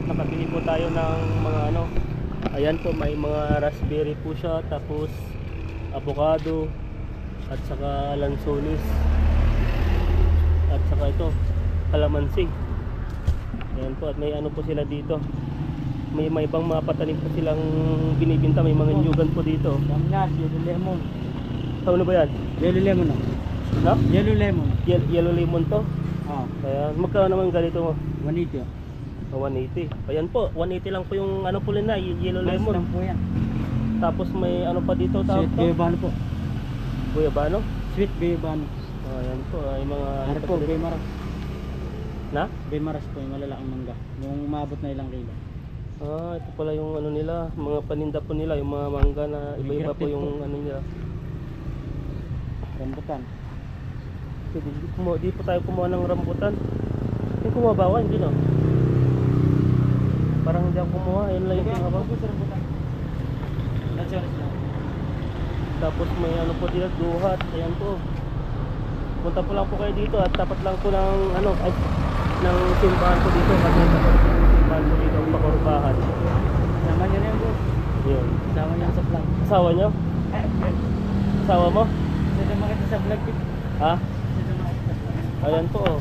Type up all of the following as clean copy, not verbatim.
at nakabili po tayo ng mga ano. Ayan po, may mga raspberry po siya, tapos avocado at saka lansones at saka ito kalamansi. Ayan po, at may ano po sila dito, may ibang mga patanim po silang binibinta, may mga nyugan po dito. Kamyas, yellow lemon. Ano ba yan? Yellow lemon no? No? Yellow lemon. Yellow lemon to. Ayan, magkano naman ganito mo? 180. 180. Ayan po, 180 lang po yung ano po na yellow lemon. Lang po yan. Tapos may ano pa dito tawag Sweet to? Guyabano po. Guyabano? Sweet Guyabano. Ayan po, ay mga Ano po, Baymaras. na? Baymaras po, yung malalaking mangga. Yung maabot na ilang kilo. Ito pala yung ano nila, mga paninda po nila, yung mga mangga na iba-iba po yung ano nila. Rambutan. Di po tayo kumuha ng rambutan. Yung kumuha ba ako? Hindi no? Parang hindi ako kumuha, yun lang yung kumuha ba? Rambutan. Tapos may ano po dito, duhat, ayan po. Punta po lang po kayo dito at tapat lang po ng ano, ay, ng simbahan po dito, kasi tapat po ng simbahan po dito, ang pakurbahan. Sama niya na yan bro. Yun. Sama niya sa vlog. Asawa nyo? Asawa mo? Sada makita sa vlog. Ha? Sada makita. Ayan po oh.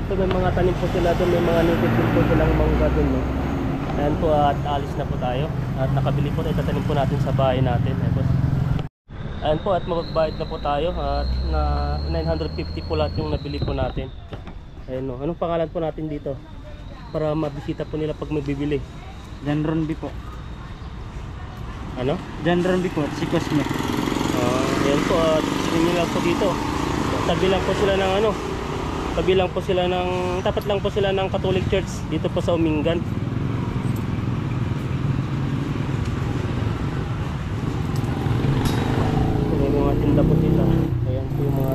So may mga tanim po sila doon, may mga native po silang mangga doon no? Ayan po, at alis na po tayo. At nakabili po tayo, tatanim po natin sa bahay natin. Ayan po, at magbayad na po tayo. At na 950 po lahat yung nabili po natin. Ayan no. Anong pangalan po natin dito? Para mabisita po nila pag magbibili. John Ronby po. Ano? John Ronby po, si Cosme. Ayan po, at sinin lang po dito. Tabi lang po sila ng ano, tabi lang po sila ng, tapat lang po sila ng Catholic Church dito po sa Umingan. May mga tinda po sila. Ayan po yung mga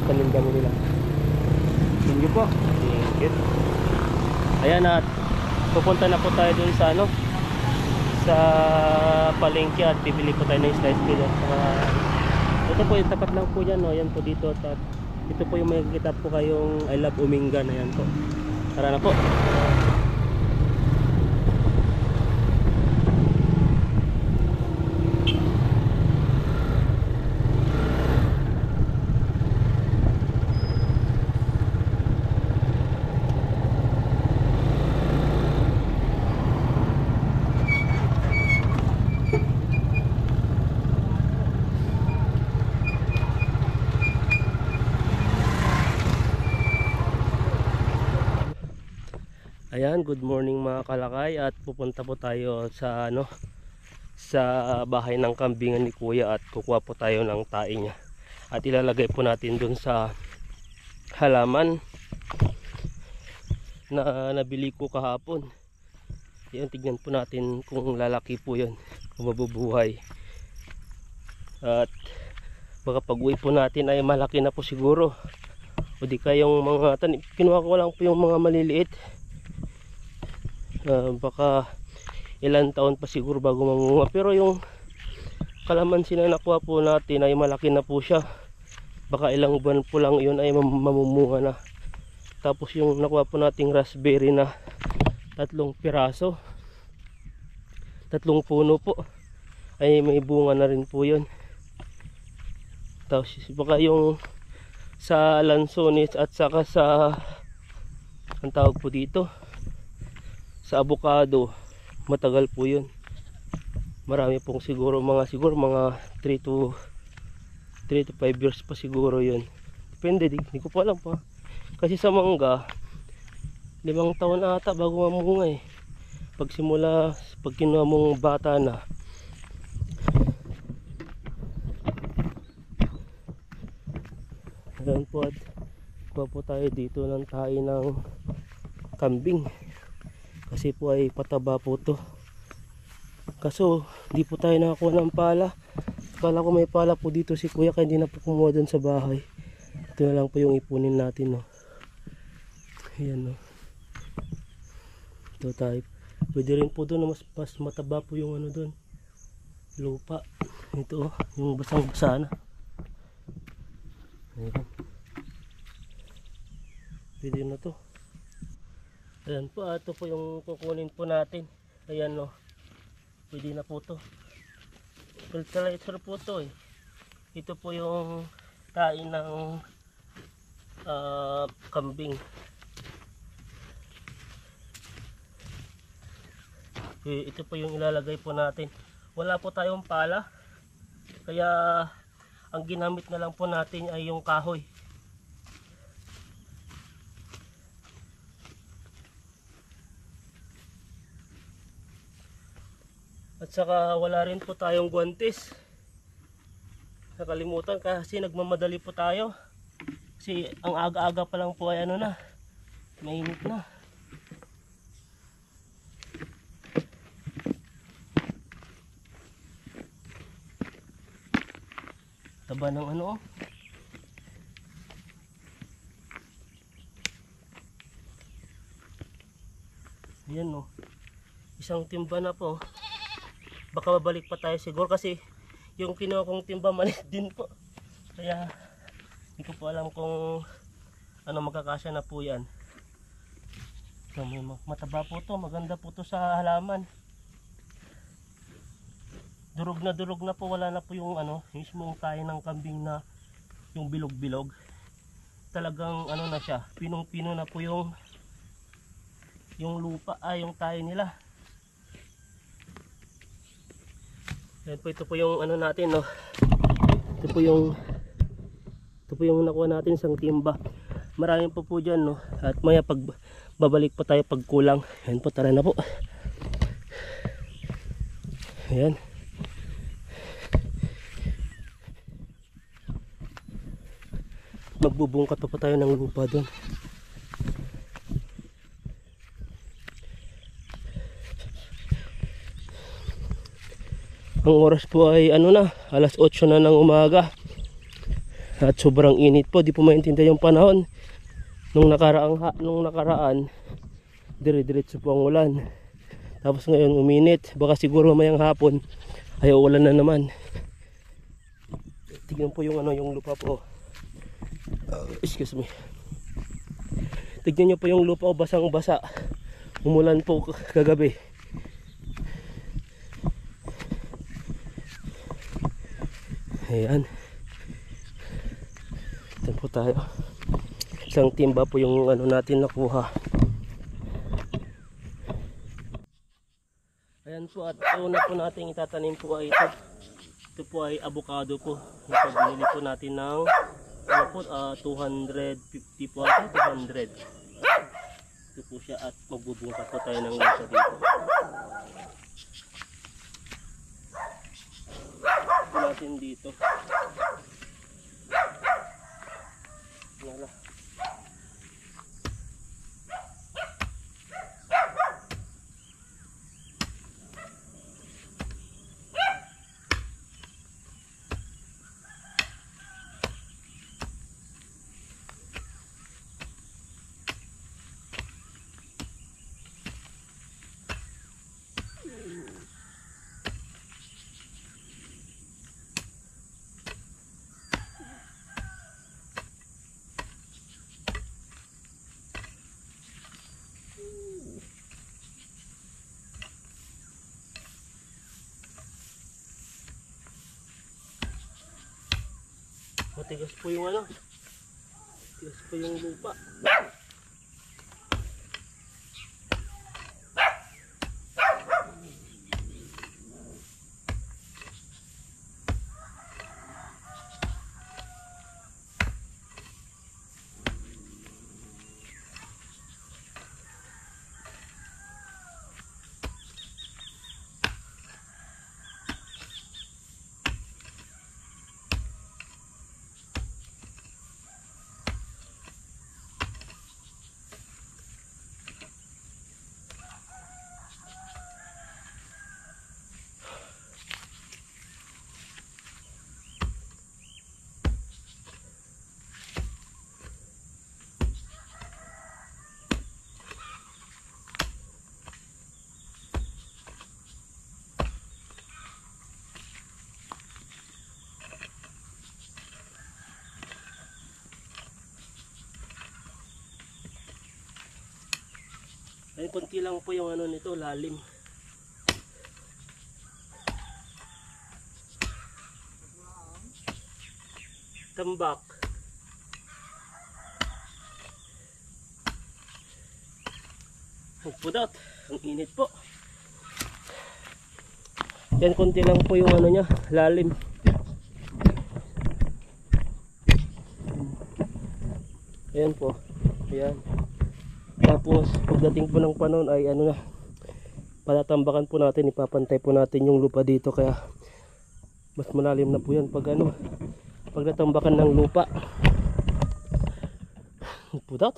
taninda mo nila. Thank you po. Thank you. Ayan, at pupunta na po tayo dun sa ano, sa palengke, at bibili po tayo ng slice pizza. Ito po yung tapat lang po yan, no? Ayan po dito, at ito po yung makikita po kayong I Love Umingan. Ayan po, tara na po. Ayan, good morning mga kalakay, at pupunta po tayo sa ano, sa bahay ng kambingan ni Kuya, at kukuha po tayo ng tae niya at ilalagay po natin dun sa halaman na nabili ko kahapon. Ayan, tignan po natin kung lalaki po yun, kung mabubuhay, at baka pag uwi po natin ay malaki na po siguro, o di kayong mga tanim. Kinuha ko lang po yung mga maliliit. Baka ilang taon pa siguro bago mamunga, pero yung kalamansi na nakuha po natin ay malaki na po siya. Baka ilang buwan po lang yun ay mamumunga na. Tapos yung nakuha po nating raspberry na 3 piraso, 3 puno po, ay may bunga na rin po yun. Tapos baka yung sa lansones at saka sa, ang tawag po dito, sa avocado, matagal po yun. Marami pong siguro mga 3 to 5 years pa siguro yun. Depende, di ko pa alam pa. Kasi sa mangga 5 taon na ata bago mamunga eh. Pag kinuha mong bata na. Ayan po, at kuha po tayo dito ng tae ng kambing. Kasi po ay pataba po to. Kaso di po tayo nakakuha ng pala. Kala ko may pala po dito si Kuya, kaya hindi na po kumuha dun sa bahay. Ito na lang po yung ipunin natin, no. Ayan, no. Ito tayo. Pwede rin po doon, mas mataba po yung ano doon, lupa. Ito, yung basang-basa na. Ayan. Pwede na to. Ayan po, ito po yung kukunin po natin. Ayan no, pwede na po to. Fertilizer po to eh. Ito po yung tain ng kambing. Ito po yung ilalagay po natin. Wala po tayong pala, kaya ang ginamit na lang po natin ay yung kahoy. At saka wala rin po tayong guwantes. Nakalimutan kasi nagmamadali po tayo. Kasi ang aga-aga pa lang po ay ano na, mainit na. Taba ng ano oh. Ayan oh. Isang timba na po. Baka babalik pa tayo siguro kasi yung kinuha kong timba maliit din po. Kaya hindi ko po alam kung ano magkakasya na po yan. So, may mataba po to, maganda po to sa halaman. Durog na po, wala na po yung ano, mismong tayo ng kambing na yung bilog-bilog. Talagang ano na siya, pinong-pino na po yung lupa, yung tayo nila. Ayan po, ito po yung ano natin no. Ito po yung nakuha natin isang timba. Marami po po dyan no. At maya pag babalik po tayo pag kulang. Ayan po, tara na po. Ayan. Magbubungkat pa po tayo ng lupa doon. Ang oras po ay ano na, alas 8 na ng umaga. At sobrang init po, di po maintindihan yung panahon. Nung nakaraan, dire-diretso po ang ulan. Tapos ngayon uminit, baka siguro mamayang hapon ay uulan na naman. Tignan po yung ano, yung lupa po. Excuse me. Tignan nyo po yung lupa, basang-basa. Umulan po kagabi. Ayan. Ito po tayo. Isang timba po yung ano natin nakuha. Ayan po, at una po natin itatanim po ay ito. Ito po ay avocado po. Ito binili po natin ng ano po, 250 po ito, 200. Ito po siya at magbubungkas po tayo ng isa dito. Ito natin dito. Wala. Matigas po yung ano. Matigas po yung lupa. Ay konti lang po yung ano nito, lalim. Tambak. Pudot, ang init po. Yan konti lang po yung ano niya, lalim. Ayan po. Ayan. Tapos pagdating po ng panahon ay ano na, patatambakan po natin, ipapantay po natin yung lupa dito, kaya mas malalim na po yan pag ano, pag natambakan ng lupa. Pudot.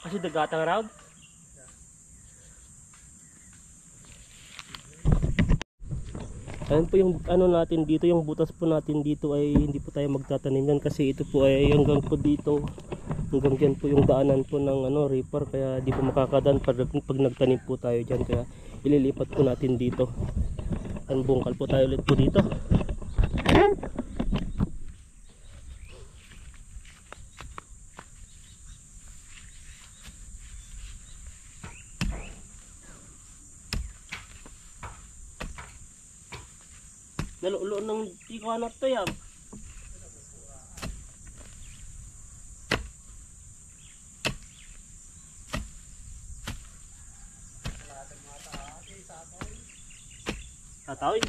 Kasi dagatang round. Ayan po yung ano natin dito, yung butas po natin dito ay hindi po tayo magtatanim yan kasi ito po ay hanggang po dito, hanggang dyan po yung daanan po ng ano, reaper, kaya di po makakadaan pag nagtanim po tayo dyan, kaya ililipat po natin dito. Ang bungkal po tayo ulit po dito. Nalulo ng ikaw na to yan. Tataoy.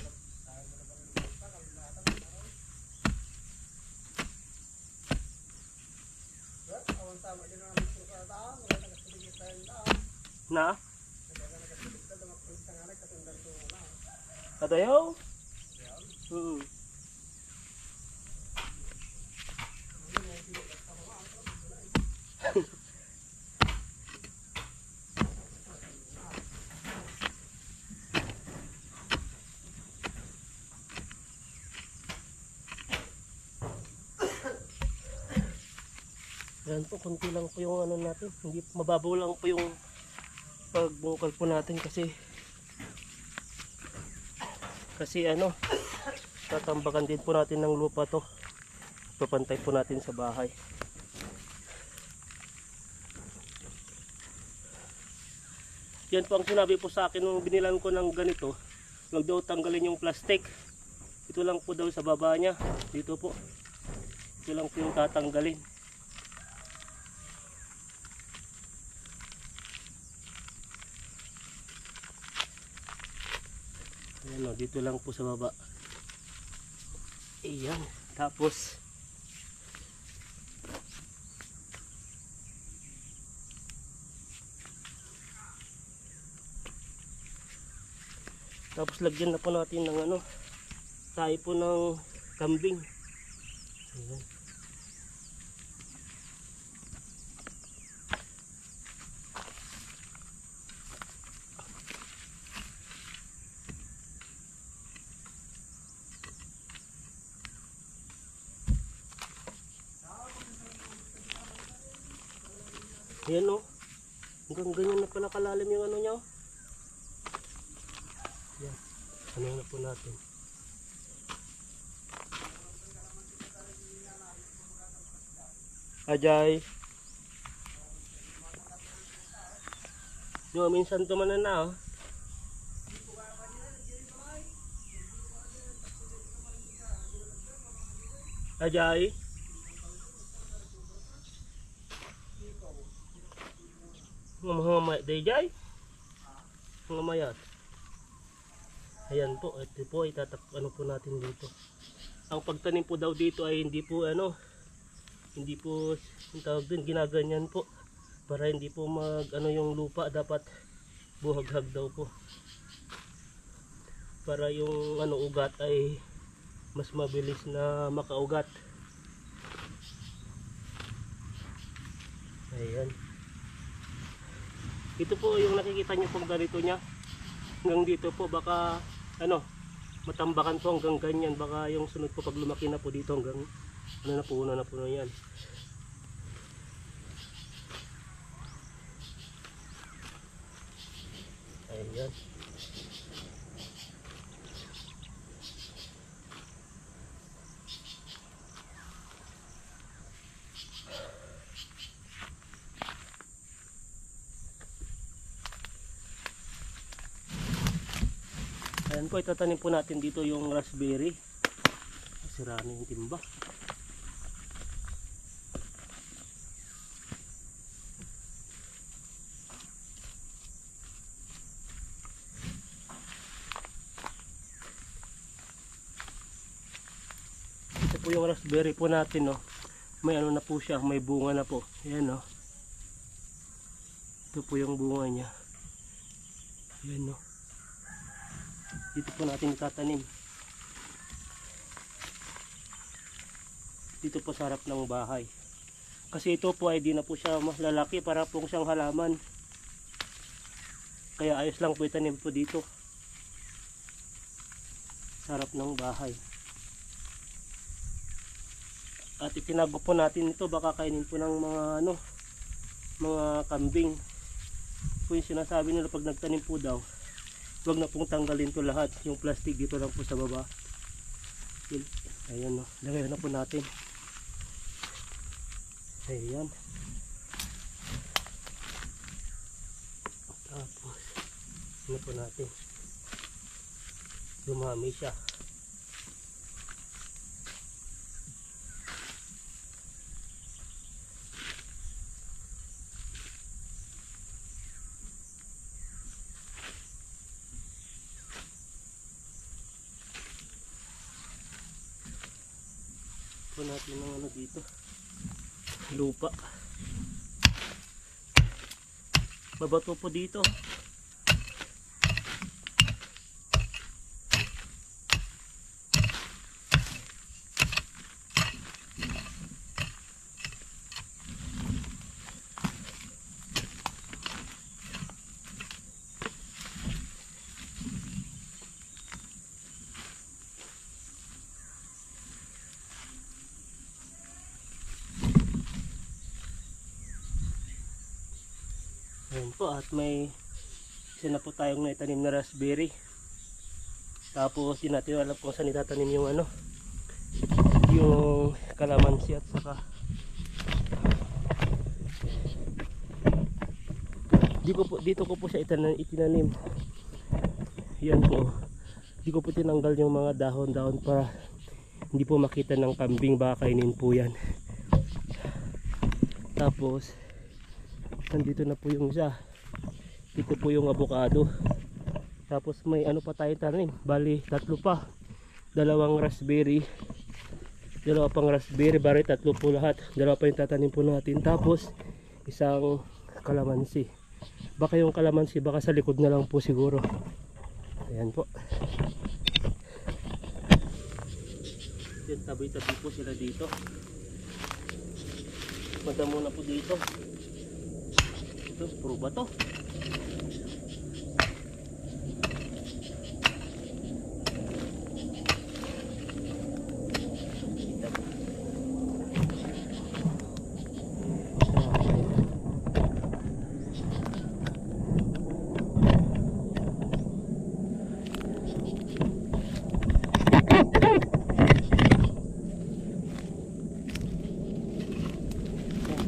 Na? Kadayaw? Yan po, konti lang po yung ano natin, hindi mababaw lang po yung pagbungkal po natin kasi ano, tatambakan din po natin ng lupa to, papantay po natin sa bahay. Yan po ang sinabi po sa akin nung binilan ko ng ganito, wag daw tanggalin yung plastic, ito lang po daw sa baba nya, dito po, ito lang po yung tatanggalin. Ayan o, dito lang po sa baba. Ayan, tapos lagyan na po natin ng ano, tayo po ng kambing. Ayan. Ayan o, hanggang ganyan na pala kalalim yung ano nyo. Ayan, ano na po natin. Ajay. Yo, minsan tumanan na oh. Ajay. Mga mayat day jay. Mga mayat. Ayan po, ito po ano po natin dito. Ang pagtanim po daw dito ay hindi po ano, hindi po yung tawag din, ginaganyan po para hindi po mag ano yung lupa, dapat buhaghag daw po para yung ano ugat ay mas mabilis na makaugat. Ayan, ito po yung nakikita nyo pong ganito nya hanggang dito po, baka ano matambakan po hanggang ganyan, baka yung sunod po pag lumaki na po dito hanggang ano na po, una na po na yan. Ayan po, itatanim po natin dito yung raspberry. Sira na yung timba. Ito po yung raspberry po natin, no. May ano na po siya, may bunga na po. Ayan, no. Ito po yung bunga niya. Ayan, no. Dito po natin itatanim. Dito po sa harap ng bahay. Kasi ito po ay di na po siya mas lalaki para pong siyang halaman. Kaya ayos lang po itanim po dito. Sa harap ng bahay. At itinago po natin ito, baka kainin po ng mga ano, mga kambing. Po yung sinasabi nila pag nagtanim po daw, huwag na pong tanggalin to lahat. Yung plastic dito lang po sa baba. Ayan, no. Lagay na po natin. Ayan. Tapos ano po natin, dumami siya. Po natin ng ano dito, lupa. Babato po dito. Ayan po, at may isa na po tayong naitanim na raspberry. Tapos di natin alam kung saan itatanim yung ano, yung kalamansi at saka dito ko po siya itinanim. Yan po, di ko po tinanggal yung mga dahon-dahon para hindi po makita ng kambing, baka kainin po yan. Tapos nandito na po yung isa, ito po yung avocado. Tapos may ano pa tayo tanim, bali tatlo pa, dalawa pang raspberry, bali tatlo po lahat, dalawa pa yung tatanim po natin. Tapos isang kalamansi, baka yung kalamansi baka sa likod na lang po siguro. Ayan po, yan, tabi-tabi po sila dito, madamo na po dito. Ito, puro ba to?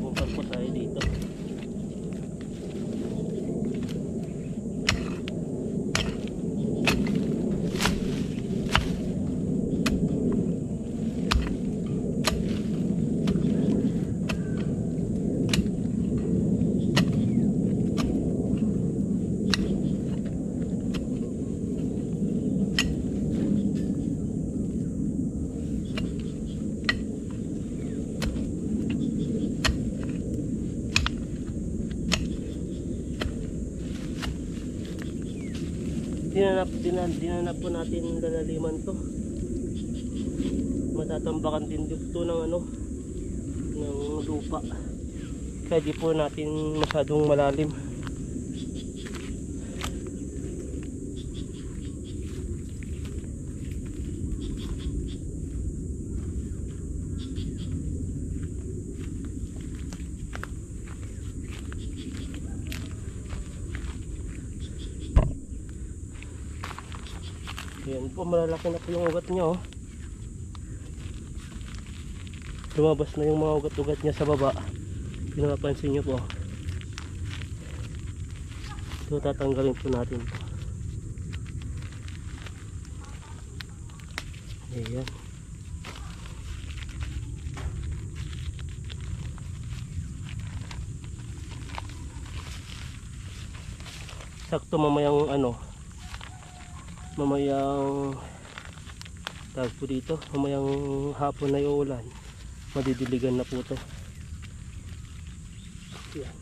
Bukal po tayo dito. Dinanap po natin lalaliman to. Matatambakan din dito ng ano, ng lupa. Kaya di po natin masyadong malalim. Ayan po, malalaki na po yung ugat niya, oh. Lumabas na yung mga ugat-ugat niya sa baba. Pinapansin nyo po. Ito tatanggalin po natin po. Ayan. Sakto mamayang ano, mamayang tawag po dito, mamayang hapon na yung ulan, madidiligan na po to. Ayan.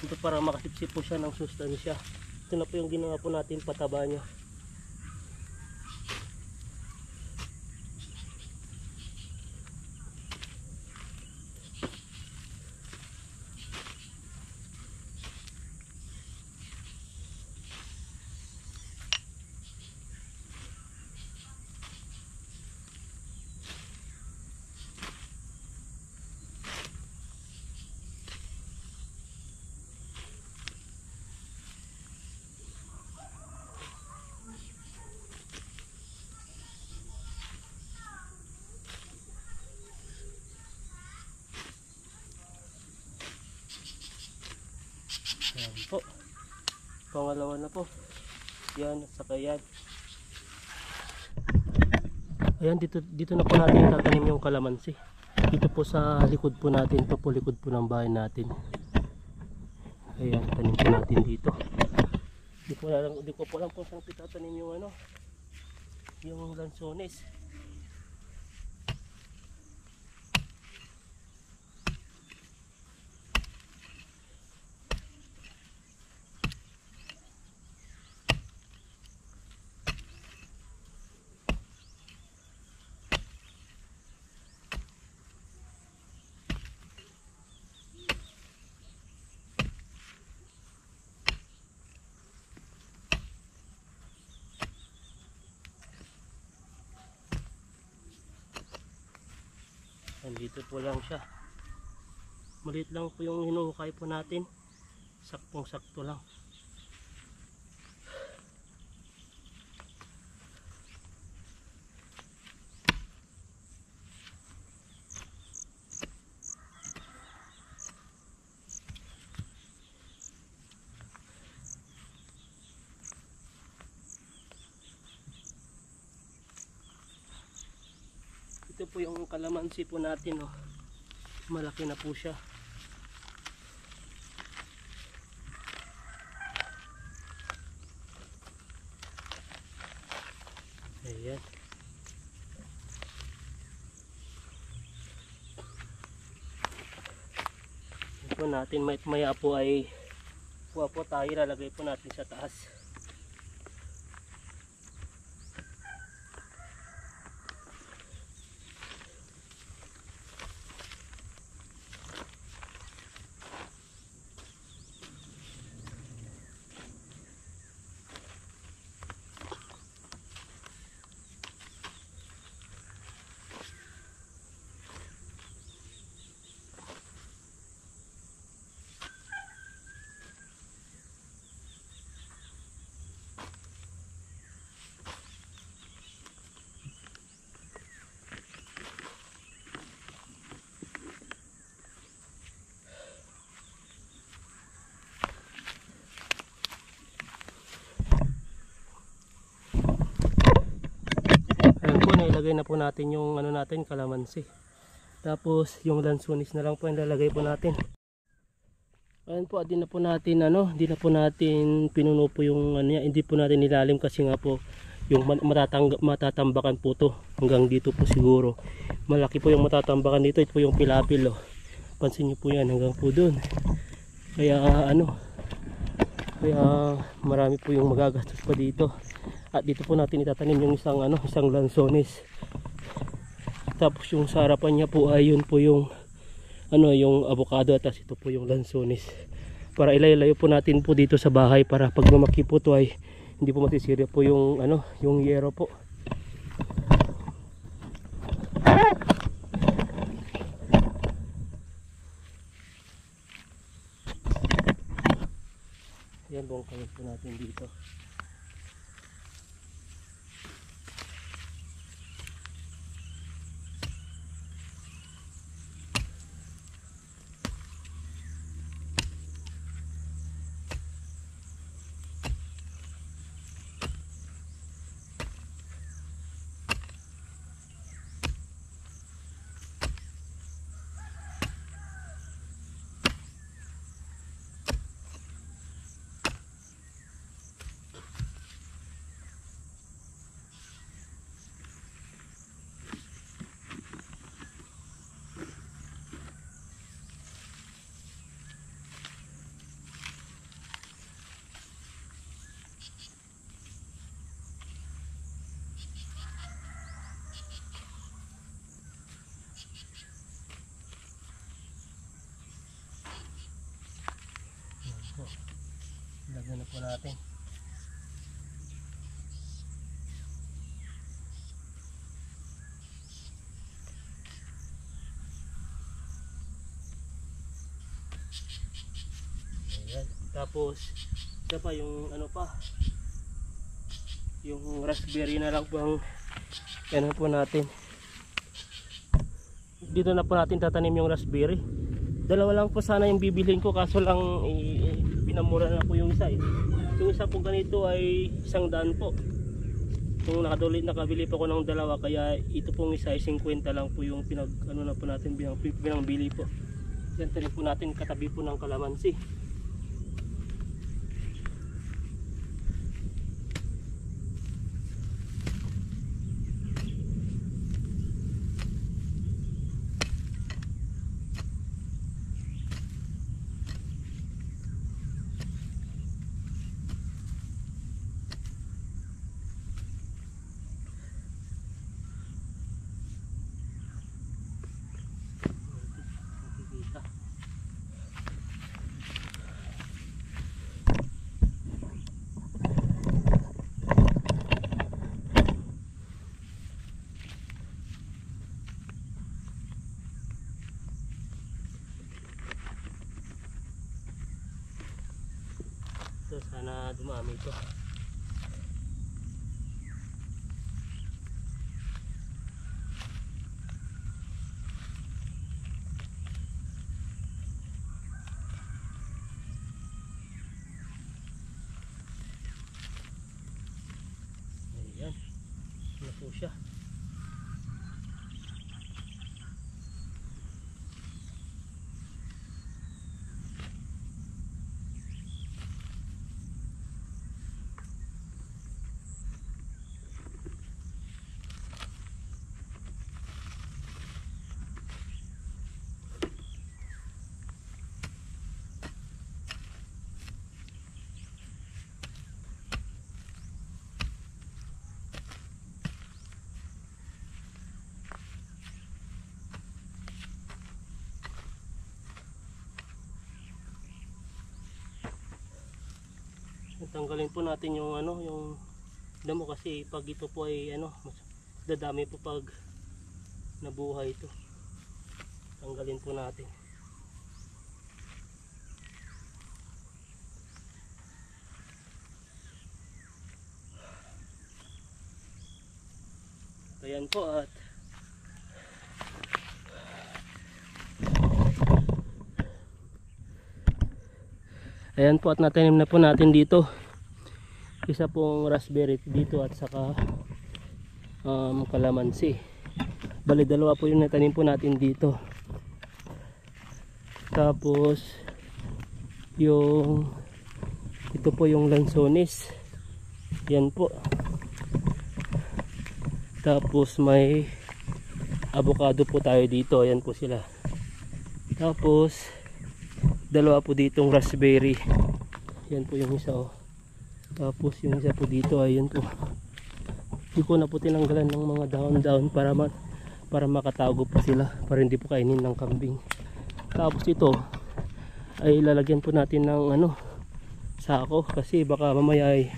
Ito para makasipsip po siya ng sustansya. Ito na po yung ginawa po natin pataba niya. Ayan po. Pangalawa na po. Yan, saka yan. Ayan, dito na po natin tatanim yung kalamansi. Dito po sa likod po natin. Ito po likod po ng bahay natin. Ayan, tanim po natin dito. Di ko po alam kung saan pitatanim yung ano, yung lansones. Nandito po lang siya. Maliit lang po yung hinuhukay po natin. Saktong sakto lang. Ito po yung kalamansi po natin, oh. Malaki na po siya. Ayan. Ito po natin, maya po ay kuha po tayo, lalagay po natin sa taas. Nailagay na po natin yung ano natin, kalamansi. Tapos yung lansones na lang po yung lalagay po natin. Ayan po, di na po natin di na po natin pinuno po yung ano niya, hindi po natin nilalim kasi nga po yung matatambakan po to hanggang dito po siguro. Malaki po yung matatambakan dito, ito po yung pilapil, oh. Pansin niyo po yan hanggang po doon. Kaya kaya marami po yung magagastos pa dito. At dito po natin itatanim yung isang lansones. Tapos yung sa harapan niya po ay yun po yung yung avocado, at ito po yung lansones. Para ilayo po natin po dito sa bahay para pag lumaki po to ay hindi po matisira po yung yung yero po. Yan po ang kawit po natin dito. Lagyan na po natin. Ayan. Tapos isa pa yung ano pa, yung raspberry na lang po ang ano po natin. Dito na po natin tatanim yung raspberry. Dalawa lang po sana yung bibilhin ko, kaso lang pinamura na po yung isa eh. Yung isa po ganito ay 100 po. Kung nakabili pa ko ng dalawa, kaya ito pong isa ay 50 lang po yung pinag ano na po natin binangbili po. Yan tanim po natin katabi po ng kalamansi. So sana dumami ito. Ayan. Ano po siya? Tanggalin po natin yung ano, yung damo kasi pag ito po ay ano, mas dadami po pag nabuhay ito. Tanggalin po natin. Ayan po at ayan po at natanim na po natin dito. Isa pong raspberry dito at saka kalamansi. Bali dalawa po yung natanim po natin dito. Tapos yung ito po yung lansones. Yan po. Tapos may avocado po tayo dito. Ayan po sila. Tapos dalawa po ditong raspberry. Yan po yung isa oh. Tapos yung isa po dito ayun po. Hindi ko na po tinanggalan ng mga dahon-dahon para makatago po sila, para hindi po kainin ng kambing. Tapos ito ay lalagyan po natin ng ano, sako, kasi baka mamaya ay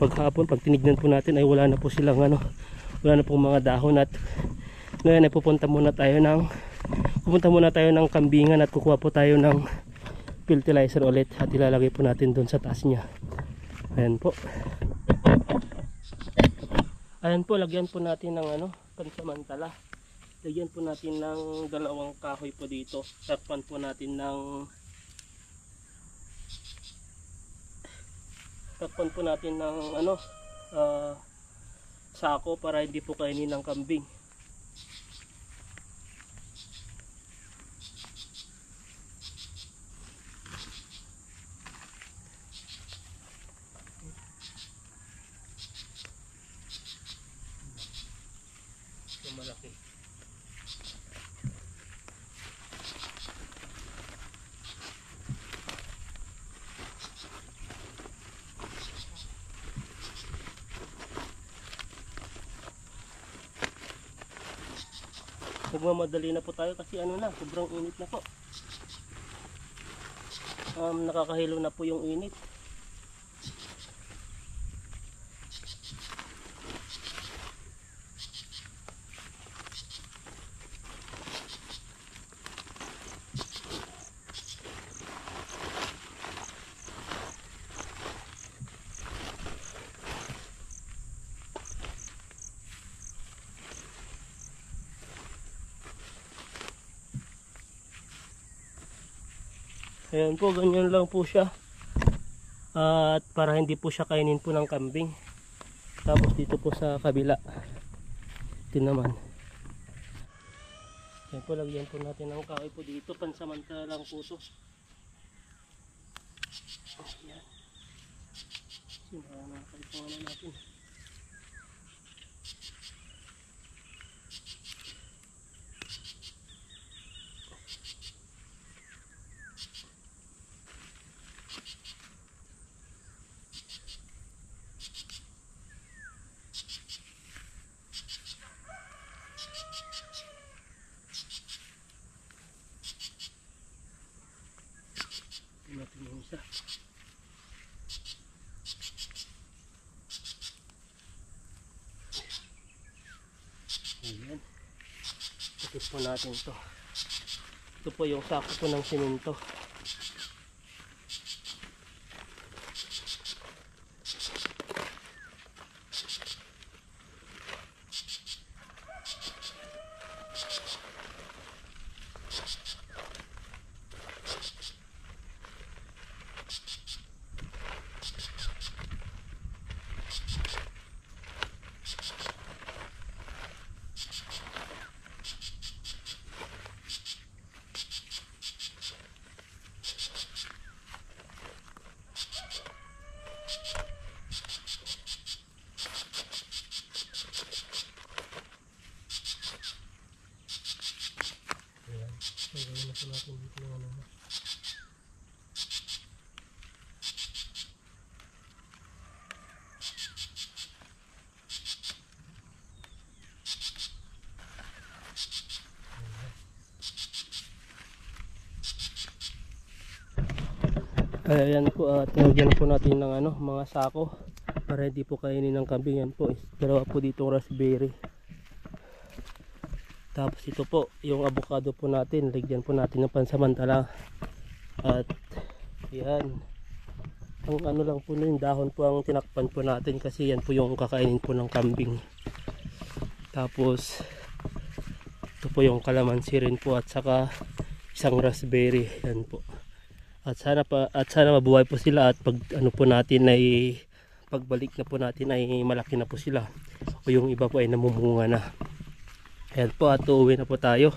paghapon pag tinignan po natin ay wala na po silang ano, wala na pong mga dahon. At ngayon ay pupunta muna tayo ng kambingan at kukuha po tayo ng fertilizer ulit at ilalagay po natin doon sa taas niya. Ayan po. Ayan po, lagyan po natin ng ano, pansamantala. Lagyan po natin ng dalawang kahoy po dito. Takpan po natin ng ano, sako para hindi po kainin ng kambing. Malaki. Magmamadali na po tayo kasi ano na, sobrang init na po. nakakahilo na po yung init. Ayan po, ganyan lang po siya. At para hindi po siya kainin po ng kambing. Tapos dito po sa kabila. Ito naman. Ayan po, lagyan po natin ng kahoy po dito. Pansamantala lang po ito. Ayan. Simula na kalipungan natin. Natin yung isa. Ayan. Itis po natin to. Ito po yung sako po ng simento. Gawin na po natin dito yung ano. Ayan po, at nilagyan po natin ng ano, mga sako para hindi po kainin ng kambing. Yan po, dalawa po dito raspberry. Tapos ito po, yung avocado po natin, lagyan po natin ng pansamantala. At yan, ang ano lang po yung dahon po ang tinakpan po natin kasi yan po yung kakainin po ng kambing. Tapos ito po yung kalamansi rin po at saka isang raspberry, yan po. At sana mabuhay po sila at pag ano po natin ay pagbalik na po natin ay malaki na po sila o yung iba po ay namumunga na. Ayan po, at uuwi na po tayo.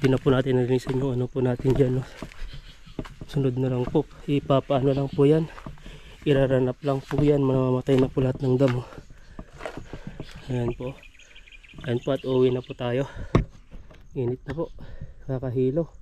Hindi na po natin nalinisan yung ano po natin dyan, no? Sunod na lang po, ipapaano lang po yan, iraranap lang po yan, mamamatay na po lahat ng damo. Ayan po, at uuwi na po tayo. Init na po, kakahilo.